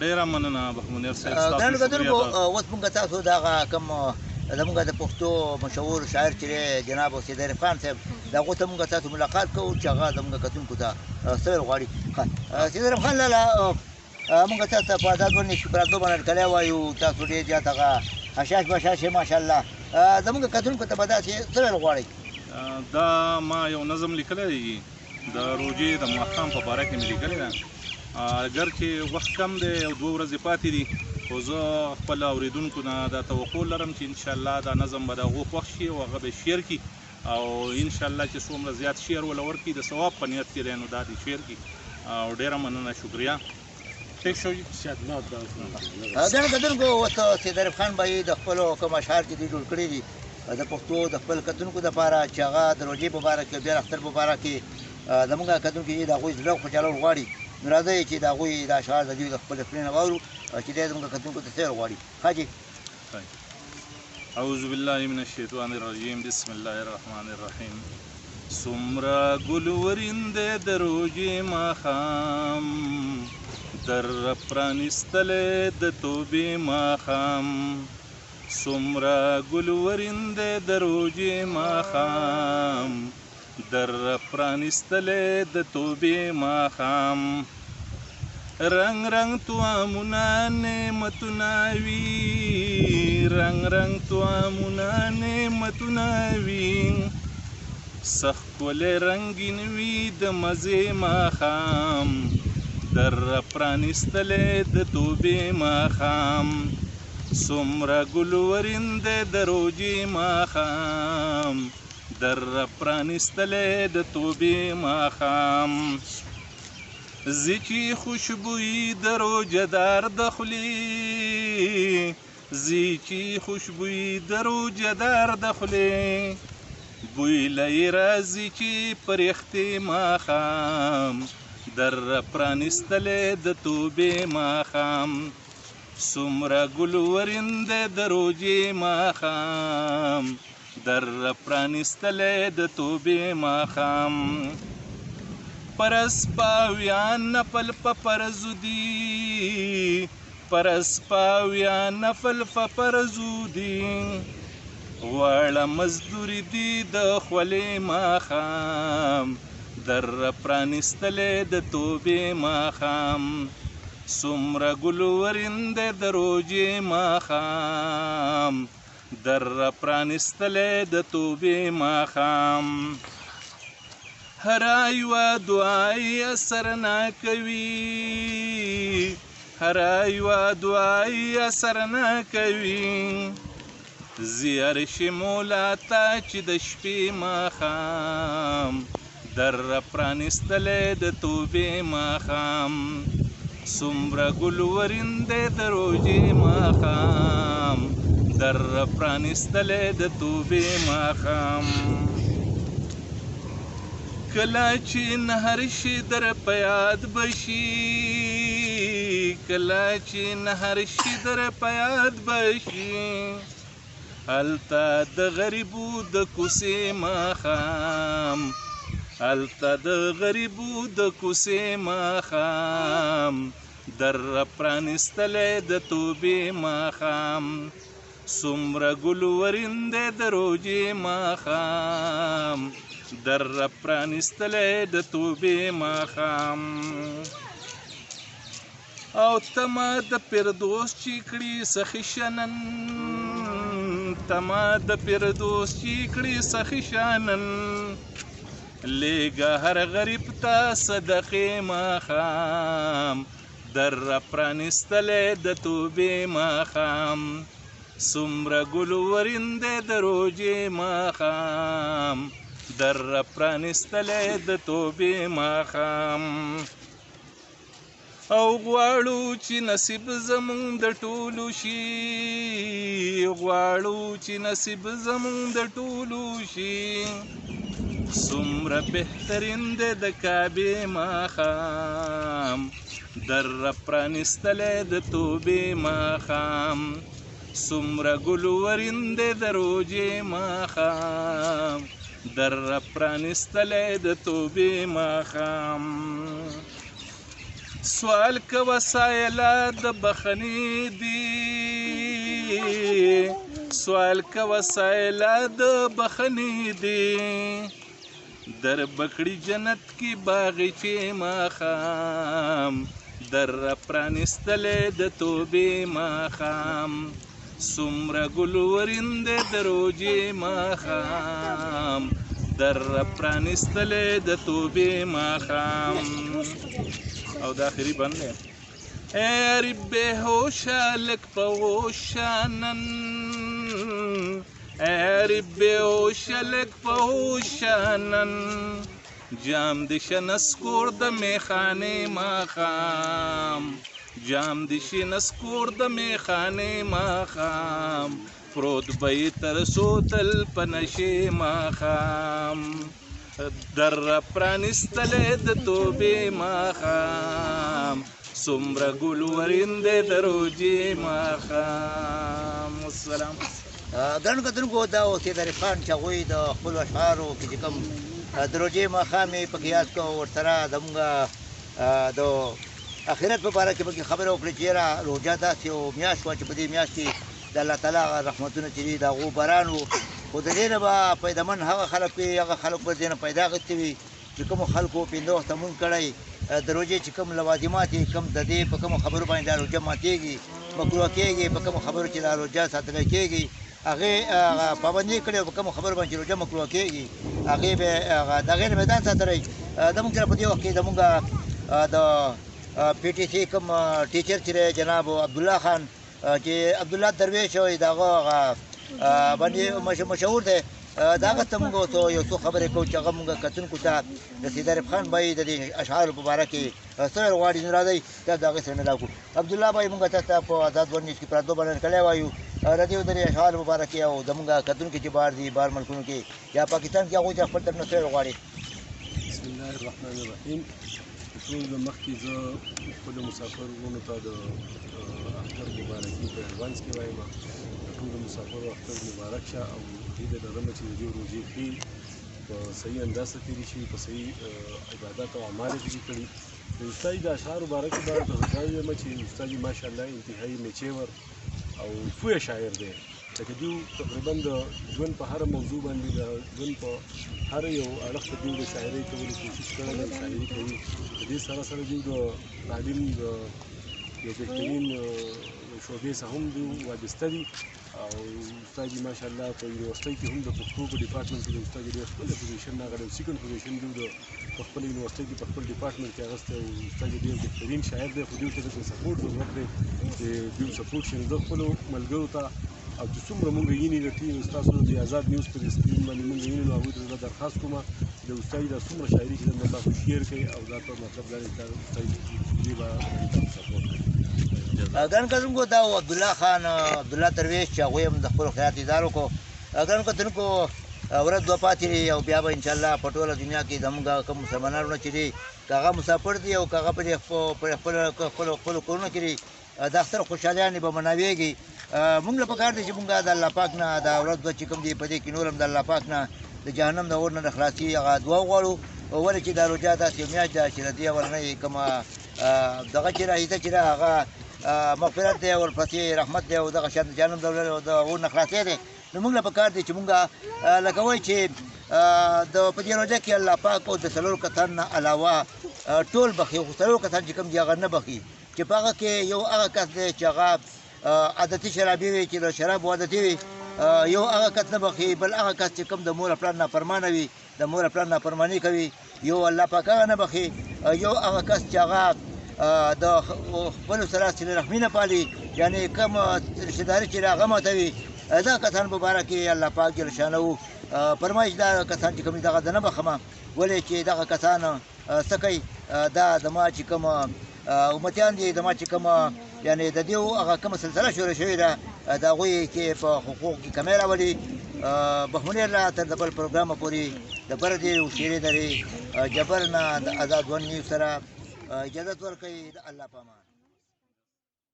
ډېره مننه بهمنیر صاحب ستاسو ګرانو شکریه کتونکو ده. اوس موږ تاسو دغه کوم زموږ د پښتو مشهور شاعر چې دی جناب سید عارف خان صاحب د هغو ته موږ تاسو ملاقات کوو چې هغه زموږ کتونکو ته څه ویل غواړي. سید عارف خان لاله موږ تاسو ته په ازاد باندې شکراتو باندې اټکلی وایو تاسو ډېر زیات هغه حشاش بشاش یې ماشاءالله زموږ کتونکو ته به داسې څه ویل غواړئ؟ دا ما یو نظم لیکلی دی د روژې د ماښام په باره کې مې لیکلی ده. اگر چې وخت کم دی او 2 ورځې پاتې دي خو زه خپل اورېدونکو نه دا توقع لرم چې انشاءالله دا نظم به د هغو خوښ شي او هغه به شیر کړي او انشاءالله چې څومره زیات شیر وله ورکړي د ثواب په نیت کې دی نو دا دې شیر کړي او ډېره مننه شکریه. ٹھیک شو جی. ګرانو کتونکو اوس سید عارف خان بھائی د خپلو کوم اشعار چې دوی جوړ کړي دي د پښتو د خپل کتونکو دپاره چې هغه د روژې په باره کې بیا د اختر په باره کې زموږ کتونکي د هغوی زړه خوشحالول غواړي نو راځئ چې د هغوی د اشعار د دوی د خپل خولې نه واورو چې دی زموږ کتونکو ته څه ویل غواړي. حاجي اعوذ بالله من الشیطان الرجیم بسم الله الرحمن الرحیم. څومره ګل ورینده د روژې ماښام در پرانیستلی د توبې ماښام. څومره ګل ورینده د روژې ماښام در پرانیستلی د توبې ماښام. رنگ رنگ توامونه نعمتونه وي رنگ رنگ توامونه نعمتونه وي سخت ښکلی رنګین وي د مزې ماښام در پرانیستلی د توبې ماښام. څومره ګل ورینده د روژې ماښام در پرانیستلی د توبې ماښام. زی چې خوشبویي د روژهدار د خولې زی چې خوشبویي د روژهدار د خولې بوی له یې راځي چې پرښتې ماښام در پرانیستلی د توبې ماښام. څومره ګل ورینده د روژې ماښام در پرانیستلی د توبې ماښام. پر اسپاویان نفل په فرضو دي پر اسپاویان نفل په فرضو دي غواړه مزدوري دي د خولې ماښام در پرانیستلی د توبې ماښام. څومره ګل ورینده د روژې ماښام در پرانیستلی د توبې ماښام. هره یوه دعا یې اثر نه کوي هره یوه دعا یې اثر نه کوي ځي عرش مولا ته چې د شپې ماښام در پرانیستلی د توبې ماښام. څومره ګل ورینده د روژې ماښام در پرانیستلی د توبې ماښام. کله چې نهر شي در په یاد بشي کله چې نهر شي در په یاد بشي هلته د غریبو د کوڅې ماښام هلته د غریبو د کوڅې ماښام در پرانیستلی د توبې ماښام. څومره ګل ورینده د روژې ماښام در پرانیستلی د توبې ماښام. او تمه د فردوس چې کړي سخي شنن تمه د فردوس چې کړي سخي شنن لیږه هر غریب ته صدقې ماښام در پرانیستلی د توبې ماښام. څومره ګل ورینده د روژې ماښام در پرانیستلی د توبې ماښام. او غواړو چې نصیب زمونږ د ټولو شي غواړو چې نصیب زمونږ د ټولو شي څومره بهترین دی د کعبې ماښام در پرانیستلی د توبې ماښام. څومره ګل ورین دی د روژې ماښام در پرانیستلی د توبې ماښام. سوال کوه سایله د بخښنې دي سوال کوه سایله د بخښنې دي در بکړي جنت کې باغچې ماښام در پرانستلی د توبې ماښام څومره ګل ورندې د روژې ماښام در پرانستلی د توبې ماښام او د آخري بند دی ای غریب بېهوشه لږ په هوشه نن ای غریب بېهوشه لږ په هوشه نن جام د شنسکور د میخانې ماښام جام د شنسکور د میخانې ماښام پروت به یې تر څو تل په نشې ماښام در پرانستلی د توبې ماښام څومره ګل ورندې د روژې ماښام والسلام. ګرانو کتونکو دا اوس سید خان چې هغوی د خپلو اشعارو کې چې کوم د روژې ماښام یې پکې یاد کړو ورسره زموږ د آخرت په باره کې پکې خبره وکړه چې یاره روژه داسې یو میاشت وه چې په دې میاشت کې د الله تعالی هغه رحمتونه چې دي د هغو باران و خو د دې نه به پیدامن هغه خلک وي هغه خلک به دې نه پیدا اخیستې وي چې کومو خلکو پنځه وخته مونځ کړی د روژې چې کوم لوازمات یې کوم د دې په کومو خبرو باندې دا روژه ماتېږي مکروه کېږي په کومو خبرو چې دا روژه ساتلی کېږي هغې پابندي کړې او په کومو خبرو باندې چې روژه مکروه کېږي هغې به د هغې نه به ځان ساتلی زموږ سره په دې وخت کې زموږ د پی ټي سي کوم ټیچر چې دی جناب عبدالله خان چې عبدالله درویش وایي د هغه باندې مشهور دی د هغه ته موږ اوس یو څو خبرې کوو چې هغه موږ کتونکو ته د سید عارف خان بھائی د دې اشعارو په باره کې څه غواړي نو راځئ دا د هغې سره نه راکړو عبدالله بھائی موږ تاسو ته په آزاد ورځ نیوز کې پراتو باندې کړی وایو د دې د اشعارو په باره کې او زموږ کتونکي چې بهر دي بهر ملکونو کې یا پاکستان کې هغوی ته خپل طرف نه څه غواړي. بسم الله الرحمن الرحیم. ټول مخکې زه خپلو مسافرونو ته د اختر مبارکي په ایډوانس کې وایم ټولو مسافرو اختر مبارک شه او هیله لرم چې د دې روژې ښې په صحیح انداز سره تېرې شي په صحیح عبادت او اعمال یې پکې کړي. د استاد د اشعارو باره کې باید دا وایم چې استاد ماشاءالله انتهایي میچور او پوه شاعر دی لکه دوی تقریبا د ژوند په هره موضوع باندې د ژوند په هر یو اړخ ته دوی د شاعرۍ کولو کوشش کړی ده شاعري کوي. د دې سره سره دوی د تعلیم د یو بهترین شعبې څخه هم دوی وابسته دي او استاد ماشاءالله په یونیورسټۍ کې هم د پښتو په ډپارټمنټ کې د استاد ډېر خپل پوزیشن راغلی او سیکنډ پوزیشن دوی د په خپل یونیورسټۍ کې په خپل ډپارټمنټ کې اخیستی او استاد ډېر بهترین شاعر دی خو دوی ته د سپورټ ضرورت دی چې دوی سپورټ شي. زه خپلو ملګرو ته او چې څومره مونږ یینې د ټي ستاسو د آزاد نیوز په سکرین باندې مونږ یینې نو هغوی ته زه درخواست کوم د استاد دا څومره شاعري چې زموږ تاسو شیر کړئ او دا په مطلب دا دی چې استاد دې به تاسو سپورټ کوي. ګران کتونکو دا و عبدالله خان عبدالله درویش چې هغوی هم د خپلو خیرات ادار وکړو. ګران کتونکو ورځ دوه پاتې دي او بیا به انشاءالله په ټوله دنیا کې زموږ کوم مسلمانانو چې دي که هغه مسافر دي او که هغه په خپلو کورونو کې دي دا اختر خوشحالیانې به مناویږي. مونږ له پکار دی چې مونږ د الله پاک نه دا ورځ دوه چې کوم دی په دې کې نور هم د الله پاک نه د جهنم د اور نه د خلاصي هغه دعا وغواړو ولې چې دا روژه داسې یو میاشت ده چې د دې اولنۍ کومه دغه چې راایسته چې ده هغه مغفرت دی ورپسې رحمت دی او دغه شان د جهنم د اور نه خلاصی دی. نو مونږ له پکار دی چې مونږ لکه وایي چې په دې روژه کې الله پاک او د څلورو کسانو نه علاوه ټول بخي خو څلورو کسان چې کوم دي هغه نه بخي چې په هغه کې یو هغه کس دی چې هغه عادتي شرابي وي چې د شرابو عادتي وي یو هغه کس نه بخي بل هغه کس چې کوم د مور پلار نافرمانه وي د مور پلار نافرماني کوي یو الله پاک هغه نه بخي یو هغه کس چې هغه د خپلو سره صله رحمي نه پالي یعنې کوم رشتهداري چې هغه ماتوي دا کسان په باره کې الله پاک جل شانه فرمایي چې دا کسان چې کوم دي دغه نه بخمه ولې چې دغه کسان څه کوي دا زما چې کوم امتیان دي زما چې کوم یعنې د دې هغه کومه سلسله شروع شوې ده د هغوی کې په حقوقو کې کمی راولي. بخمني الله تر د بل پروګرامه پورې د بر دې شیرې درې جبر نه د آزاد ون نیوز سره اجازت ورکوي د الله په امان.